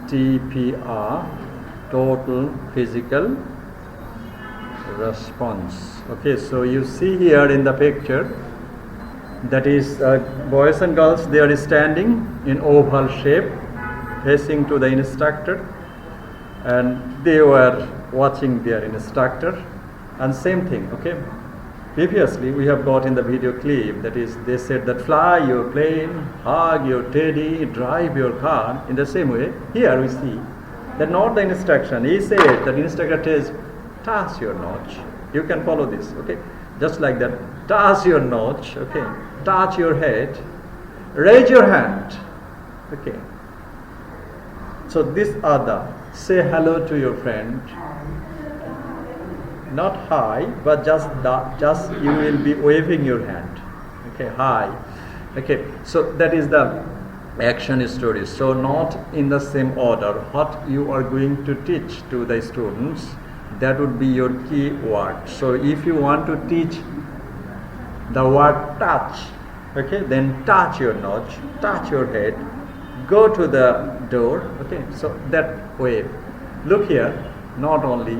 TPR, total physical response. Okay, so you see here in the picture, that is boys and girls, they are standing in oval shape facing to the instructor, and they were watching their instructor. And same thing, okay, previously we have got in the video clip, that is, they said that fly your plane, hug your teddy, drive your car. In the same way, here we see that not the instruction. He said that the instructor says, touch your notch. You can follow this, okay, just like that. Touch your notch, okay, touch your head, raise your hand, okay. So these are the, say hello to your friend, not hi, but just you will be waving your hand, okay, hi, okay. So that is the action story. So not in the same order. What you are going to teach to the students, that would be your key word. So if you want to teach the word touch, okay, then touch your notch, touch your head, go to the door, okay. So that way, look here, not only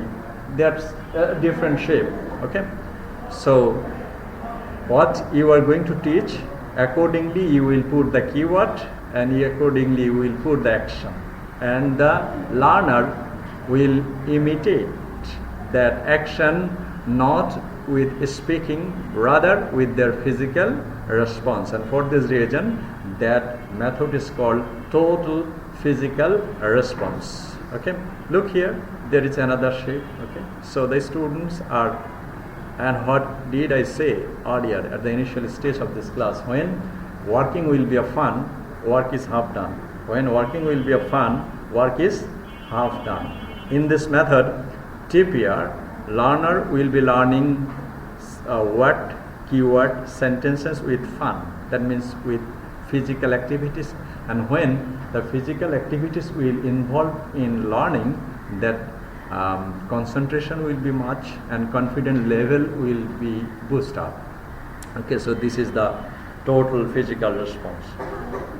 that's a different shape, okay. So what you are going to teach, accordingly you will put the keyword, and accordingly you will put the action, and the learner will imitate that action, not with speaking, rather with their physical response. And for this reason, that method is called total physical response, okay. Look here, there is another shape, okay. So the students are, and what did I say earlier at the initial stage of this class, when working will be a fun, work is half done. When working will be a fun, work is half done. In this method, TPR, learner will be learning word, keyword, sentences with fun. That means with physical activities. And when the physical activities will involve in learning, that concentration will be much and confidence level will be boosted up. Okay, so this is the total physical response.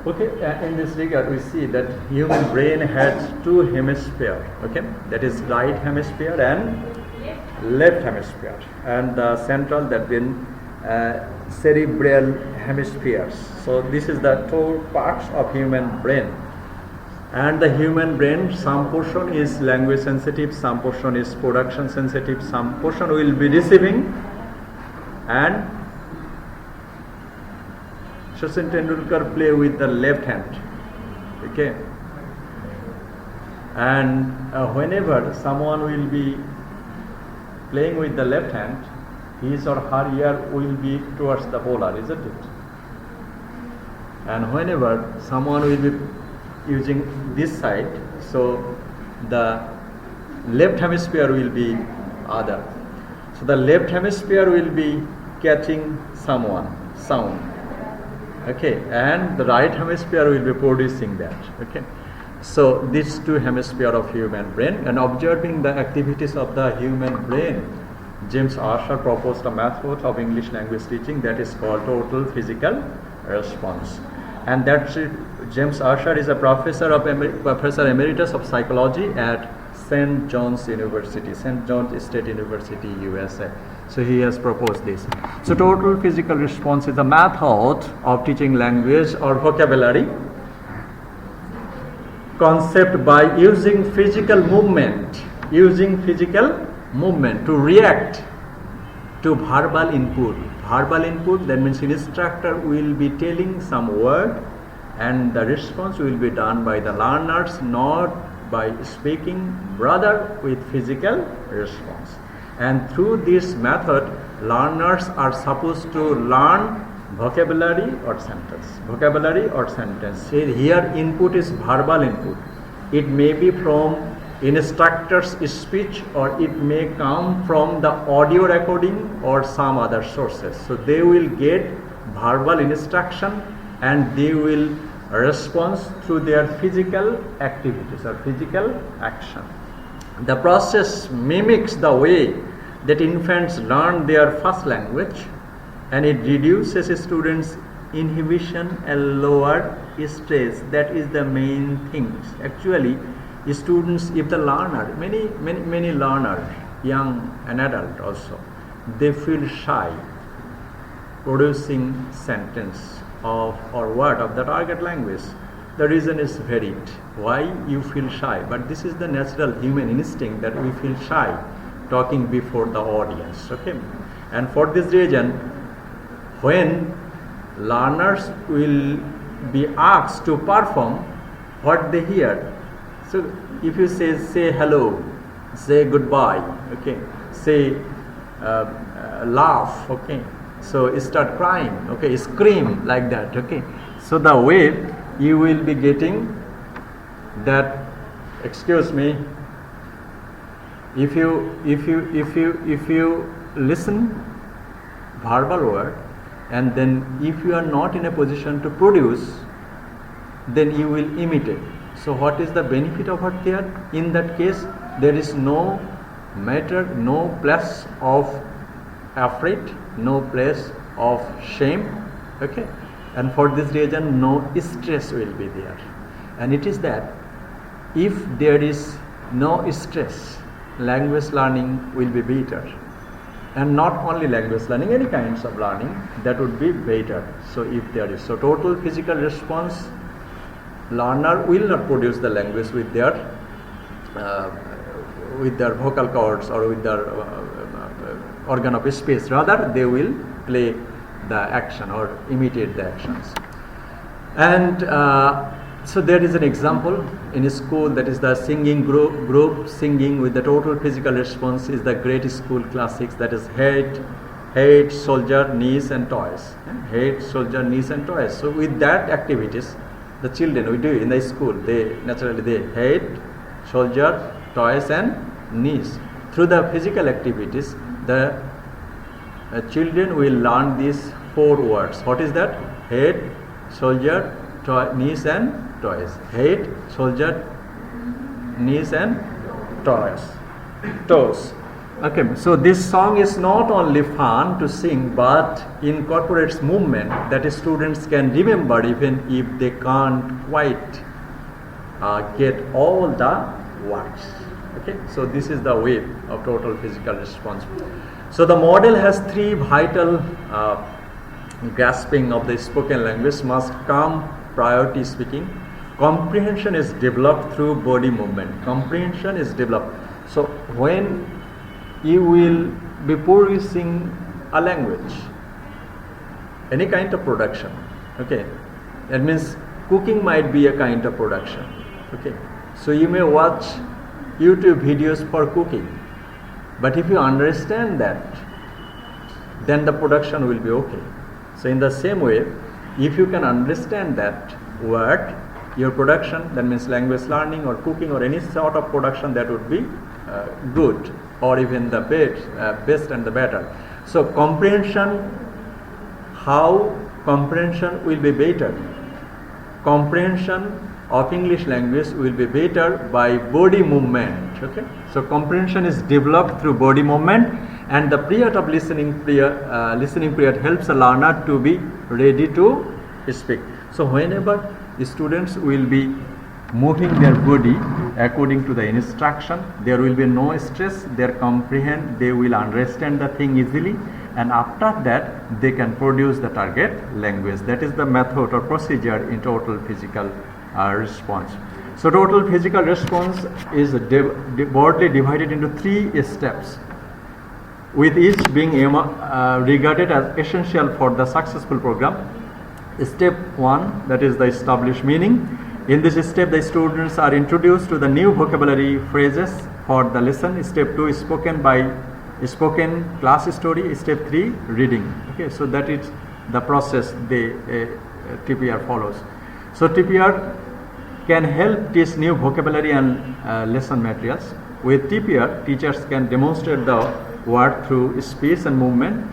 Okay, in this regard, we see that human brain has two hemispheres. Okay, that is right hemisphere and left hemisphere, and the central, that being cerebral hemispheres. So this is the two parts of human brain. And the human brain, some portion is language sensitive, some portion is production sensitive, some portion will be receiving, and Sachin Tendulkar play with the left hand, okay. And whenever someone will be playing with the left hand, his or her ear will be towards the polar, isn't it? And whenever someone will be using this side, so the left hemisphere will be other. So the left hemisphere will be catching someone, sound, okay, and the right hemisphere will be producing that, okay. So these two hemispheres of human brain, and observing the activities of the human brain, James Archer proposed a method of English language teaching that is called total physical response. And that's it. James Archer is a professor emeritus of psychology at St. John's University, St. John's State University, USA. So he has proposed this. So total physical response is a method of teaching language or vocabulary concept by using physical movement to react to verbal input. Verbal input, that means instructor will be telling some word, and the response will be done by the learners, not by speaking, rather with physical response. And through this method, learners are supposed to learn vocabulary or sentence. Here input is verbal input. It may be from instructor's speech, or it may come from the audio recording or some other sources. So they will get verbal instruction and they will respond through their physical activities or physical action. The process mimics the way that infants learn their first language, and it reduces students' inhibition and lower stress, that is the main thing. Actually, students, if the learner, many learners, young and adult also, they feel shy producing sentence of or word of the target language. The reason is varied. Why you feel shy? But this is the natural human instinct that we feel shy talking before the audience. Okay, and for this reason, when learners will be asked to perform what they hear, so if you say hello, say goodbye, okay, say laugh, okay, so start crying, okay, scream like that, okay, so the way you will be getting that, excuse me, if you listen verbal word, and then if you are not in a position to produce, then you will imitate. So what is the benefit of it there? In that case, there is no matter, no place of afraid, no place of shame, okay, and for this reason no stress will be there. And it is that if there is no stress, language learning will be better. And not only language learning, any kinds of learning, that would be better. So if there is, so total physical response, learner will not produce the language with their vocal cords or with their organ of speech. Rather, they will play the action or imitate the actions. And so there is an example in a school, that is the singing group singing with the total physical response is the great school classics, that is head, soldier, knees and toys. Head, soldier, knees and toys. So with that activities, the children we do in the school, they head, soldier, toys and knees. Through the physical activities, the children will learn these 4 words. What is that? Head, soldier, knees and toys. Head, soldier, knees and toes. Okay, so this song is not only fun to sing, but incorporates movement that students can remember even if they can't quite get all the words. Okay, so this is the way of total physical response. So the model has 3 vital grasping of the spoken language must come prior to speaking. Comprehension is developed through body movement. Comprehension is developed. So when you will be producing a language, any kind of production, okay, that means cooking might be a kind of production, okay, so you may watch YouTube videos for cooking, but if you understand that, then the production will be okay. So in the same way, if you can understand that word, your production, that means language learning or cooking or any sort of production, that would be good, or even the best and the better. So comprehension, how comprehension will be better? Comprehension of English language will be better by body movement. Okay, so comprehension is developed through body movement, and the period of listening period helps a learner to be ready to speak. So whenever the students will be moving their body according to the instruction, there will be no stress, they comprehend, they will understand the thing easily, and after that they can produce the target language. That is the method or procedure in total physical response. So total physical response is broadly divided into 3 steps, with each being regarded as essential for the successful program. Step 1, that is the established meaning. In this step, the students are introduced to the new vocabulary phrases for the lesson. Step 2 is spoken class story. Step 3, reading. Okay, so that is the process TPR follows. So TPR can help teach new vocabulary and lesson materials. With TPR, teachers can demonstrate the word through speech and movement.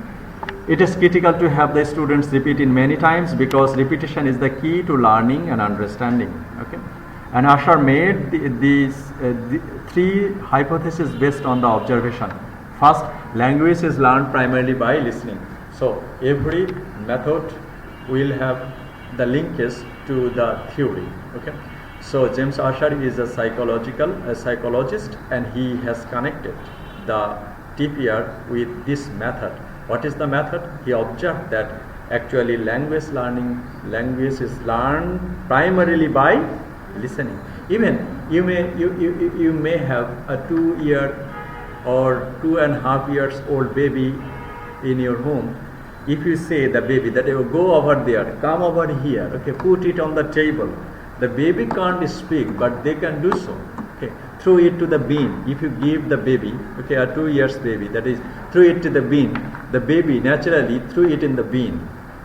It is critical to have the students repeat it many times, because repetition is the key to learning and understanding. Okay, and Asher made these 3 hypotheses based on the observation. First, language is learned primarily by listening. So every method will have the linkage to the theory. Okay, so James Asher is a psychologist, and he has connected the TPR with this method. What is the method? He observed that actually language is learned primarily by listening. Even you may have a 2-year or 2.5 years old baby in your home. If you say the baby that you go over there, come over here, okay, put it on the table. The baby can't speak, but they can do so. Okay, throw it to the bin. If you give the baby, okay, a 2 years baby, that is, throw it to the bin. The baby naturally threw it in the bin.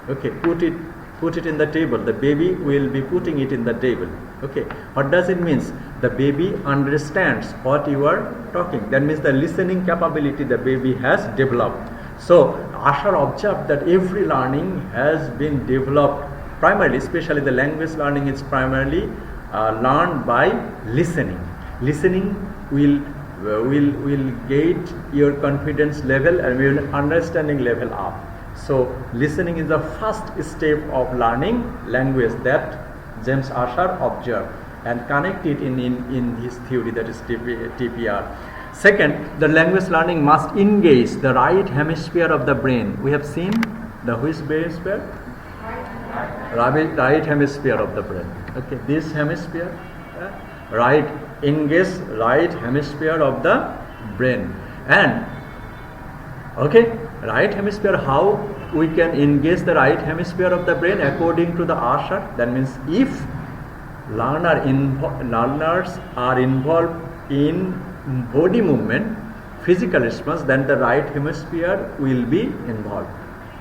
Okay, put it in the table. The baby will be putting it in the table. Okay, what does it mean? The baby understands what you are talking. That means the listening capability the baby has developed. So Asher observed that every learning has been developed primarily, especially the language learning is primarily learned by listening. Listening will get your confidence level and your understanding level up. So listening is the first step of learning language that James Asher observed and connected in his theory, that is TPR. Second, the language learning must engage the right hemisphere of the brain. We have seen the which hemisphere? Right hemisphere of the brain. Okay, this hemisphere, engage right hemisphere of the brain. And okay, right hemisphere, how we can engage the right hemisphere of the brain according to the Asher? That means if learners are involved in body movement, physical response, then the right hemisphere will be involved.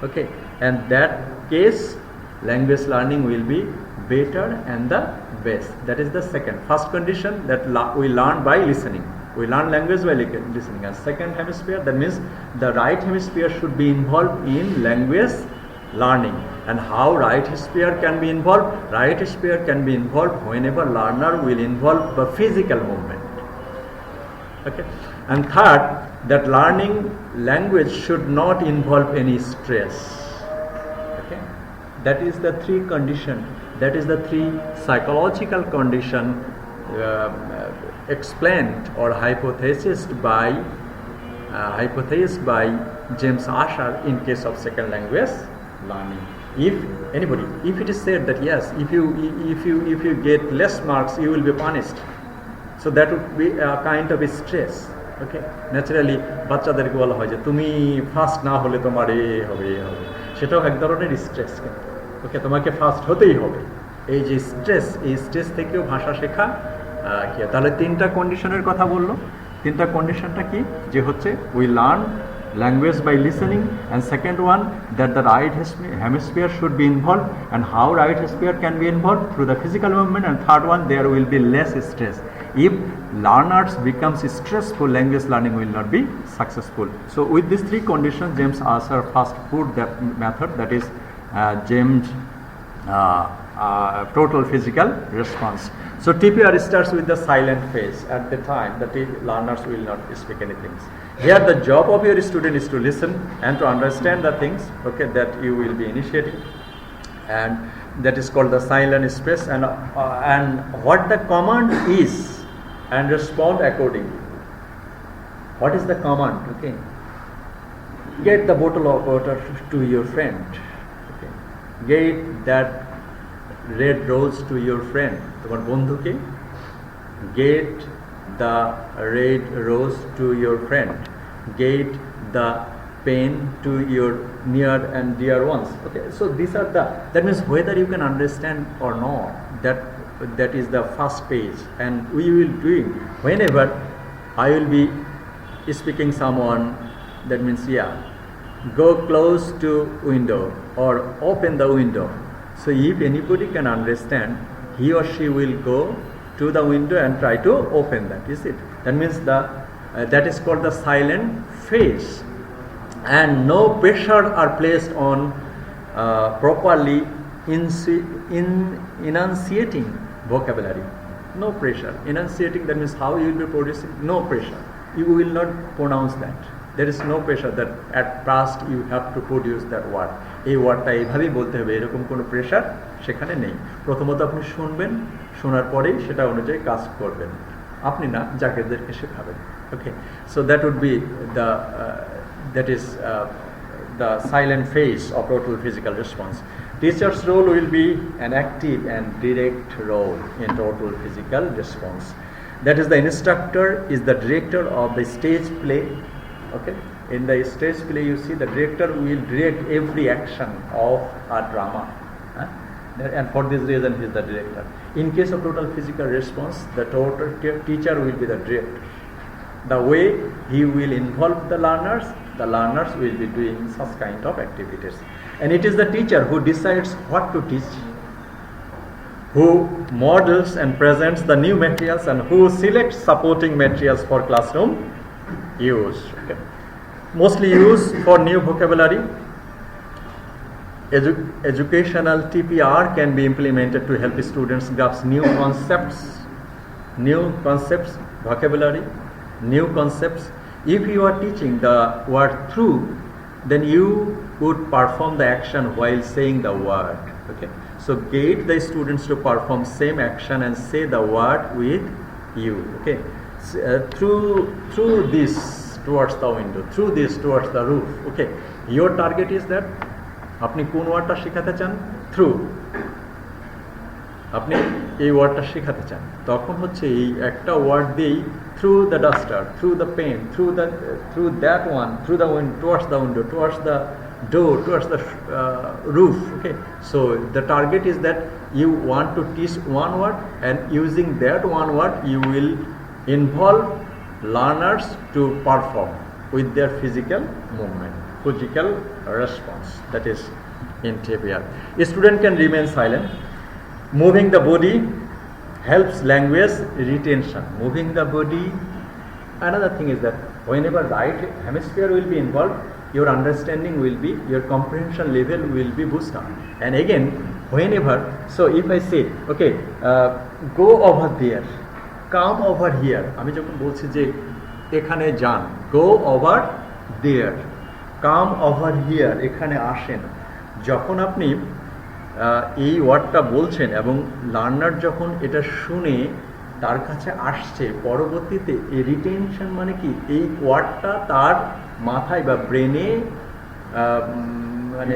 Okay, and that case language learning will be better and the best. That is the second. First condition, that we learn by listening. We learn language by listening. And second hemisphere, that means the right hemisphere should be involved in language learning. And how right hemisphere can be involved? Right hemisphere can be involved whenever learner will involve the physical movement. Okay. And third, that learning language should not involve any stress. Okay. That is the three condition. That is the three psychological condition explained or hypothesized by James Asher in case of second language learning. If it is said that yes, if you get less marks, you will be punished. So that would be a kind of a stress. Okay, naturally বাচ্চাদেরকে বলা হয় যে তুমি first না হলে তোমার হবে সেটাও এক ধরনের স্ট্রেস। ওকে, তোমাকে ফার্স্ট হতেই হবে, এই যে স্ট্রেস, এই স্ট্রেস থেকেও ভাষা শেখা কি। তাহলে তিনটা কন্ডিশনের কথা বললো। তিনটা কন্ডিশনটা কি? যে হচ্ছে we learn language by listening, and second one, that the right hemisphere should be involved, and how right hemisphere can be involved through the physical movement, and third one, there will be less stress. If learners becomes stressful, language learning will not be successful. So with these three conditions, James Asher first put that method, that is James total physical response. So TPR starts with the silent phase. At the time that the learners will not speak anything. Here the job of your student is to listen and to understand the things, okay, that you will be initiating, and that is called the silent space, and what the command is, and respond accordingly. What is the command? Okay, get the bottle of water to your friend. Okay, get that red rose to your friend. তোমার বন্ধুকে get the red rose to your friend. Get the pen to your near and dear ones. Okay, so these are that means whether you can understand or not, that is the first page, and we will do it whenever I will be speaking someone. That means go close to window or open the window. So if anybody can understand, he or she will go to the window and try to open that. Is it? That means that is called the silent phase, and no pressure are placed on properly enunciating vocabulary. No pressure. Enunciating, that means how you will be producing. No pressure. You will not pronounce that. There is no pressure that at first you have to produce that word. এই ওয়ার্ডটা এইভাবেই বলতে হবে, এরকম কোনো pressure সেখানে নেই। প্রথমত আপনি শুনবেন, শোনার পরেই সেটা অনুযায়ী কাজ করবেন, আপনি না যাদেরকে শেখাবেন। Okay, so that would be the that is the silent phase of total physical response. Teacher's role will be an active and direct role in total physical response. That is, the instructor is the director of the stage play. Okay, in the stage play you see the director will direct every action of a drama, and for this reason he is the director. In case of total physical response, the total teacher will be the director. The way he will involve the learners will be doing such kind of activities, and it is the teacher who decides what to teach, who models and presents the new materials, and who selects supporting materials for classroom use. Okay. Mostly used for new vocabulary. Educational TPR can be implemented to help students grasp new concepts, vocabulary, new concepts. If you are teaching the word through, then you would perform the action while saying the word. Okay, so get the students to perform same action and say the word with you. Okay, through this towards the window, through this towards the roof. Okay, your target is that আপনি কোন ওয়ার্ডটা শেখাতে চান, through, আপনি এই ওয়ার্ডটা শেখাতে চান, তখন হচ্ছে এই একটা ওয়ার্ড দিয়েই through the duster, through the pen, through that one, through the window, towards the window, towards the door, towards the roof. Okay, so the target is that you want to teach one word, and using that one word you will involve learners to perform with their physical movement, physical response. That is in TPR. A student can remain silent. Moving the body helps language retention. Moving the body. Another thing is that whenever right hemisphere will be involved, your understanding will be, your comprehension level will be boosted. And again, whenever, so if I say, okay, go over there, come over here, আমি যখন বলছি যে এখানে যান, go over there, come over here, এখানে আসেন, যখন আপনি এই ওয়ার্ডটা বলছেন এবং লার্নার যখন এটা শুনে তার কাছে আসছে, পরবর্তীতে এই রিটেনশন মানে কি, এই ওয়ার্ডটা তার মাথায় বা ব্রেনে মানে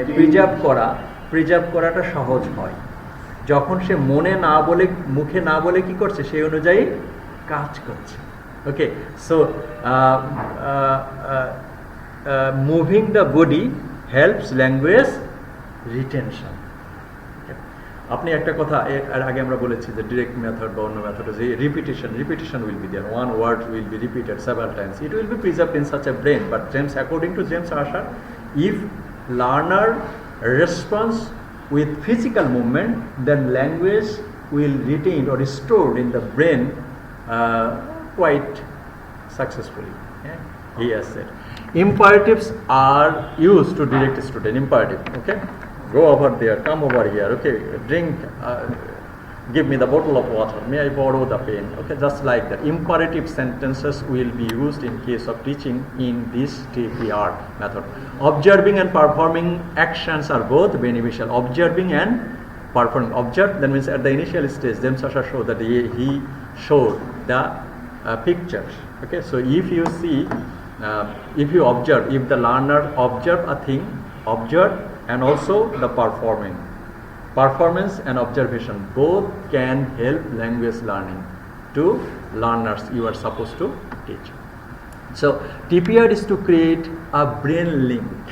প্রিজার্ভ করাটা সহজ হয় যখন সে মনে না বলে, মুখে না বলে কি করছে, সেই অনুযায়ী কাজ করছে। Okay, so moving the body helps language retention. আপনি একটা কথা এর আগে আমরা বলেছি যে ডিরেক্ট মেথড বা অন্য মেথড, যে repetition will be there, one word will be repeated several times, it will be preserved in such a brain, but James, according to James Asher, if learner responds with physical movement, then language will retain or stored in the brain quite successfully. Yeah? He has said. Imperatives are used to direct a student. Imperative, okay? Go over there, come over here, okay? Drink, give me the bottle of water, may I borrow the pen? Okay, just like that. Imperative sentences will be used in case of teaching in this TPR method. Observing and performing actions are both beneficial. Observing and performing. Observe, that means at the initial stage, James Sasha showed that he showed the pictures. Okay, so if you see, if you observe, if the learner observe a thing, observe, and also the performance and observation both can help language learning to learners you are supposed to teach. So TPR is to create a brain link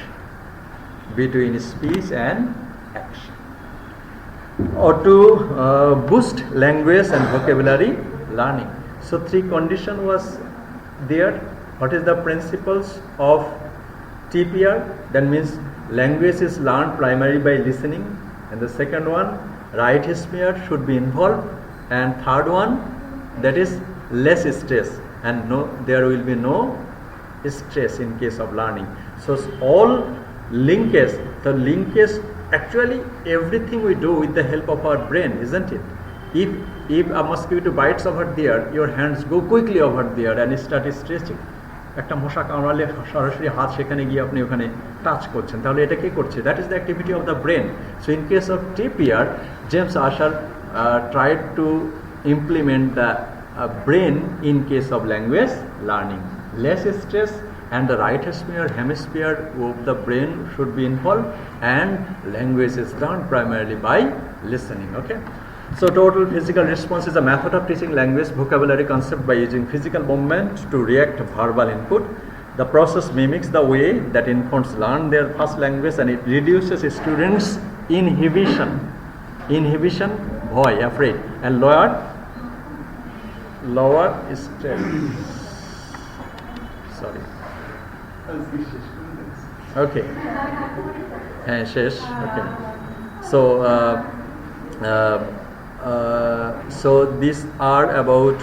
between speech and action, or to boost language and vocabulary learning. So three condition was there. What is the principles of TPR? That means language is learned primarily by listening, and the second one, right hemisphere should be involved, and third one, that is less stress, and there will be no stress in case of learning. So all linkage, the linkage, actually everything we do with the help of our brain, isn't it? If a mosquito bites over there, your hands go quickly over there and start stretching. একটা মশা কামড়ালে সরাসরি হাত সেখানে গিয়ে আপনি ওখানে touch করছেন, তাহলে এটা কি করছে? That is the activity of the brain. So in case of TPR, James Asher tried to implement the brain in case of language learning. Less stress and the right hemisphere of the brain should be involved, and language is learned primarily by listening. Okay. So total physical response is a method of teaching language vocabulary concept by using physical movement to react verbal input. The process mimics the way that infants learn their first language, and it reduces students' inhibition, bhoy, afraid, and lower stress. Sorry. Okay. Okay. So so these are about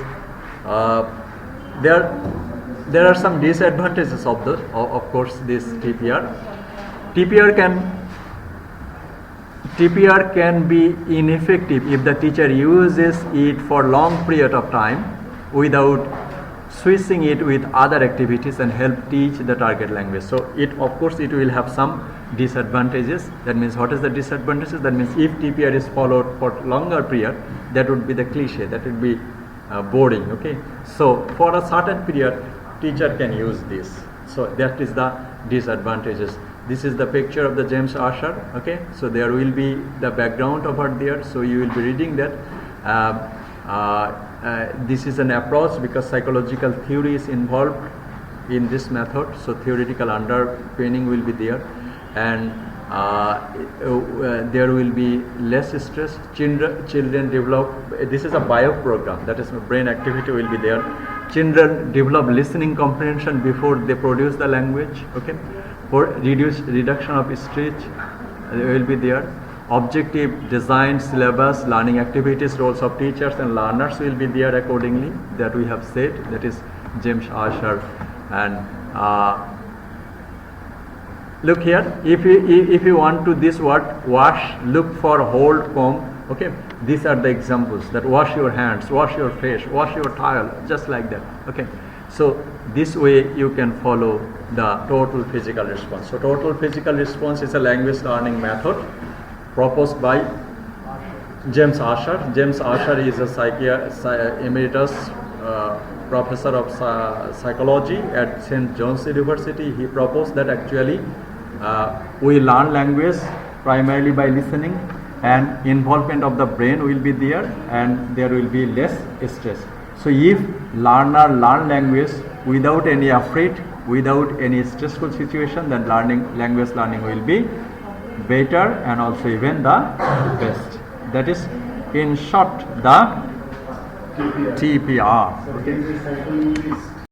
there are some disadvantages of course this TPR. TPR can be ineffective if the teacher uses it for long period of time without switching it with other activities and help teach the target language. So of course it will have some disadvantages. That means, what is the disadvantages? That means if TPR is followed for longer period, that would be the cliche, that would be boring. Okay, so for a certain period teacher can use this. So that is the disadvantages. This is the picture of the James Asher. Okay, so there will be the background over there, so you will be reading that. This is an approach because psychological theory is involved in this method, so theoretical underpinning will be there, and there will be less stress. Children develop, this is a bio program, that is brain activity will be there. Children develop listening comprehension before they produce the language. Okay, for reduction of speech will be there. Objective design syllabus, learning activities, roles of teachers and learners will be there accordingly, that we have said. That is James Asher. And look here, if you want to this word wash, look for hold, comb. Okay, these are the examples, that wash your hands, wash your face, wash your towel, just like that. Okay, so this way you can follow the total physical response. So total physical response is a language learning method proposed by James Asher. James Asher is a emeritus professor of psychology at St. John's University. He proposed that actually we learn language primarily by listening, and involvement of the brain will be there, and there will be less stress. So if learner learn language without any afraid, without any stressful situation, then language learning will be better and also even the best. That is in short the TPR. So can the psychologist